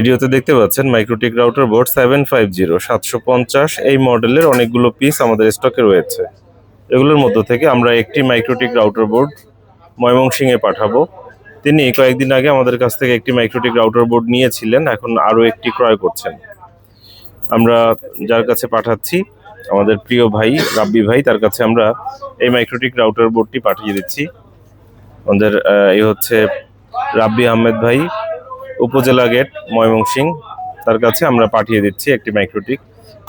ভিডিওতে দেখতে পাচ্ছেন মাইক্রোটিক রাউটার বোর্ড 750 এই মডেলের অনেকগুলো পিস আমাদের স্টকে রয়েছে। এগুলোর মধ্য থেকে আমরা একটি মাইক্রোটিক রাউটার বোর্ড ময়মনসিংহে পাঠাবো। তিনি কয়েকদিন আগে আমাদের কাছ থেকে একটি মাইক্রোটিক রাউটার বোর্ড নিয়েছিলেন, এখন আরও একটি ক্রয় করছেন। আমরা যার কাছে পাঠাচ্ছি আমাদের প্রিয় ভাই রাব্বি ভাই, তার কাছে আমরা এই মাইক্রোটিক রাউটার বোর্ডটি পাঠিয়ে দিচ্ছি। আমাদের এই হচ্ছে রাব্বি আহমেদ ভাই, উপজেলা গেট ময়মনসিংহ, তার কাছে আমরা পাঠিয়ে দিচ্ছি একটি মাইক্রোটিক।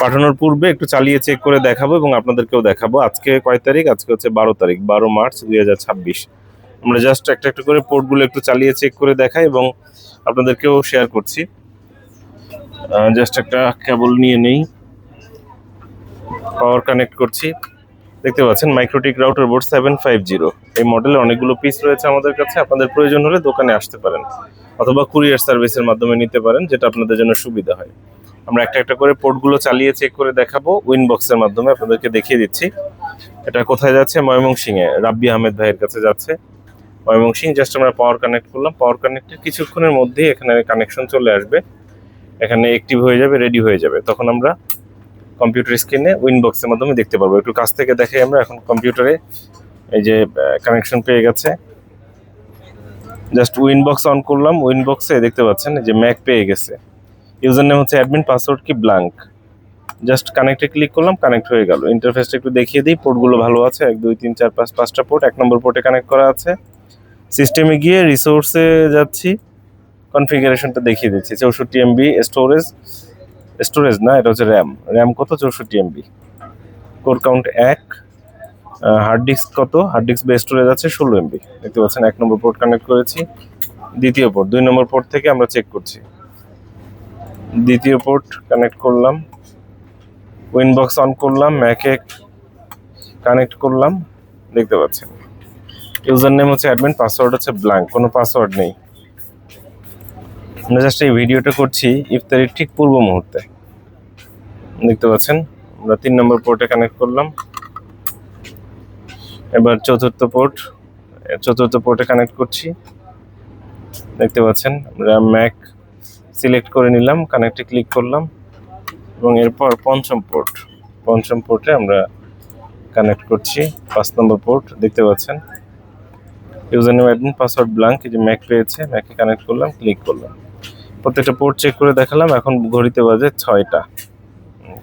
পাঠানোর পূর্বে একটু চালিয়ে চেক করে দেখাবো এবং আপনাদেরকেও দেখাবো। আজকে কয় তারিখ? আজকে হচ্ছে 12 তারিখ, 12 মার্চ 2026। আমরা জাস্ট একটা একটা করে পোর্টগুলো একটু চালিয়ে চেক করে দেখাই এবং আপনাদেরকেও শেয়ার করছি। জাস্ট একটা কেবল নিয়ে নেই, পাওয়ার কানেক্ট করছি। দেখতে পাচ্ছেন মাইক্রোটিক রাউটার বোর্ড 750। এই মডেলে অনেকগুলো পিস রয়েছে আমাদের কাছে। আপনাদের প্রয়োজন হলে দোকানে আসতে পারেন অথবা কুরিয়ার সার্ভিসের মাধ্যমে নিতে পারেন, যেটা আপনাদের জন্য সুবিধা হয়। আমরা একটা একটা করে পোর্টগুলো চালিয়ে চেক করে দেখাবো, উইনবক্সের মাধ্যমে আপনাদেরকে দেখিয়ে দিচ্ছি। এটা কোথায় যাচ্ছে? ময়মনসিংহে রাব্বি আহমেদ ভাইয়ের কাছে যাচ্ছে। ময়মনসিংহ। জাস্ট আমরা পাওয়ার কানেক্ট করলাম। পাওয়ার কানেক্টের কিছুক্ষণের মধ্যেই এখানে কানেকশন চলে আসবে, এখানে অ্যাক্টিভ হয়ে যাবে, রেডি হয়ে যাবে। তখন আমরা কম্পিউটার স্ক্রিনে উইনবক্সের মাধ্যমে দেখতে পারবো। একটু কাছ থেকে দেখাই আমরা। এখন কম্পিউটারে এই যে কানেকশন পেয়ে গেছে। জাস্ট উইনবক্স অন করলাম, উইনবক্সে দেখতে পাচ্ছেন যে ম্যাক পেয়ে গেছে। ইউজার নেম হচ্ছে অ্যাডমিন, পাসওয়ার্ড কি ব্ল্যাঙ্ক। জাস্ট কানেক্টে ক্লিক করলাম, কানেক্ট হয়ে গেল। ইন্টারফেসটা একটু দেখিয়ে দিই। পোর্টগুলো ভালো আছে, 1 2 3 4 5 5টা পোর্ট। 1 নম্বর পোর্টে কানেক্ট করা আছে। সিস্টেমে গিয়ে রিসোর্সে যাচ্ছি, কনফিগারেশনটা দেখিয়ে দিচ্ছি। 64 MB স্টোরেজ না, এটা হচ্ছে র্যাম কত? 64 MB। Core count 1। Hard disk কত? হার্ড ডিস্ক বা স্টোরেজ আছে 16 MB। দেখতে পাচ্ছেন 1 নম্বর পোর্ট কানেক্ট করেছি। দ্বিতীয় পোর্ট, 2 নম্বর পোর্ট থেকে আমরা চেক করছি। দ্বিতীয় পোর্ট কানেক্ট করলাম, উইনবক্স অন করলাম, ম্যাকে কানেক্ট করলাম। দেখতে পাচ্ছেন ইউজার নেম হচ্ছে অ্যাডমিন, পাসওয়ার্ড হচ্ছে ব্ল্যাঙ্ক, কোনো পাসওয়ার্ড নেই। আমরা জাস্ট এই ভিডিওটা করছি ইফতারির ঠিক পূর্ব মুহূর্তে। দেখতে পাচ্ছেন আমরা 3 নম্বর পোর্টে কানেক্ট করলাম। এবার চতুর্থ পোর্টে কানেক্ট করছি। দেখতে পাচ্ছেন আমরা ম্যাক সিলেক্ট করে নিলাম, কানেক্টে ক্লিক করলাম এবং এরপর পঞ্চম পোর্টে আমরা কানেক্ট করছি। 5 নম্বর পোর্ট দেখতে পাচ্ছেন user name admin, password blank. এই যে ম্যাক পেয়েছে, ম্যাকে কানেক্ট করলাম, ক্লিক করলাম। প্রত্যেকটা পোর্ট চেক করে দেখালাম। এখন ঘড়িতে বাজে 6টা।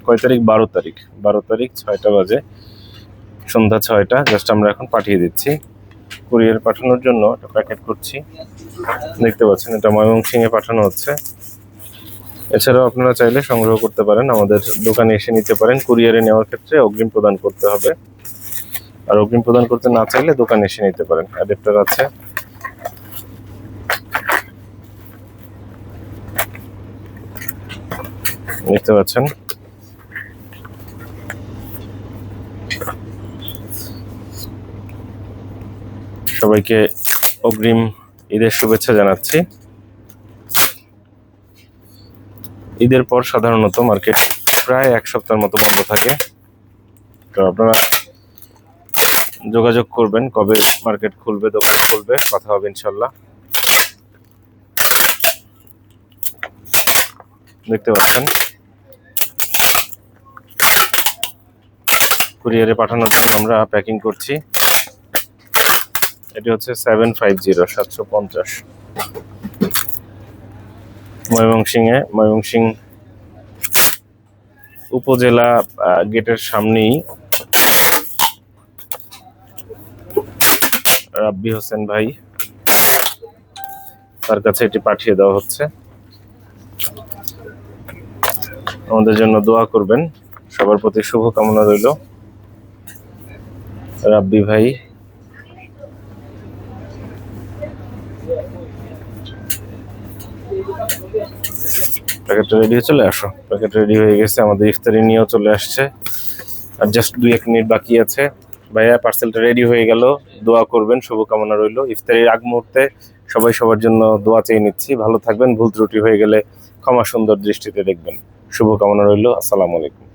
কয় তারিখ? 12 তারিখ। 12 তারিখ 6টা বাজে, সন্ধ্যা 6টা। জাস্ট আমরা এখন পাঠিয়ে দিচ্ছি। কুরিয়ার পাঠানোর জন্য একটা প্যাকেট করছি। দেখতে পাচ্ছেন এটা ময়মনসিংহে পাঠানো হচ্ছে। এছাড়াও আপনারা চাইলে সংগ্রহ করতে পারেন, আমাদের দোকানে এসে নিতে পারেন। কুরিয়ারে নেওয়ার ক্ষেত্রে অগ্রিম প্রদান করতে হবে, আর অগ্রিম প্রদান করতে না চাইলে দোকানে এসে নিতে পারেন। অ্যাডাপ্টার আছে। দেখতে পাচ্ছেন সবাইকে অগ্রিম ঈদের শুভেচ্ছা জানাচ্ছি। ঈদের পর সাধারণত মার্কেট প্রায় 1 সপ্তাহের মতো বন্ধ থাকে, তো আপনারা যোগাযোগ করবেন কবে মার্কেট খুলবে, দোকান খুলবে, কথা হবে ইনশাল্লাহ। দেখতে পাচ্ছেন কুরিয়ারে পাঠানোর জন্য আমরা প্যাকিং করছি। এটি হচ্ছে 750 ময়মনসিংহ উপজেলা গেটের সামনেই রাব্বি হোসেন ভাই, তার কাছে এটি পাঠিয়ে দেওয়া হচ্ছে। আমাদের জন্য দোয়া করবেন, সবার প্রতি শুভকামনা রইল। রাব্বি ভাই প্যাকেট রেডি হয়ে চলে আসো। প্যাকেট রেডি হয়ে গেছে, আমাদের ইফতারি নিয়েও চলে আসছে। আর জাস্ট 2-1 মিনিট বাকি আছে। ভাইয়া পার্সেলটা রেডি হয়ে গেল, দোয়া করবেন, শুভকামনা রইল। ইফতারির আগ মুহূর্তে সবাই সবার জন্য দোয়া চেয়ে নিচ্ছি। ভালো থাকবেন, ভুল ত্রুটি হয়ে গেলে ক্ষমা সুন্দর দৃষ্টিতে দেখবেন। শুভকামনা রইল। আসসালামু আলাইকুম।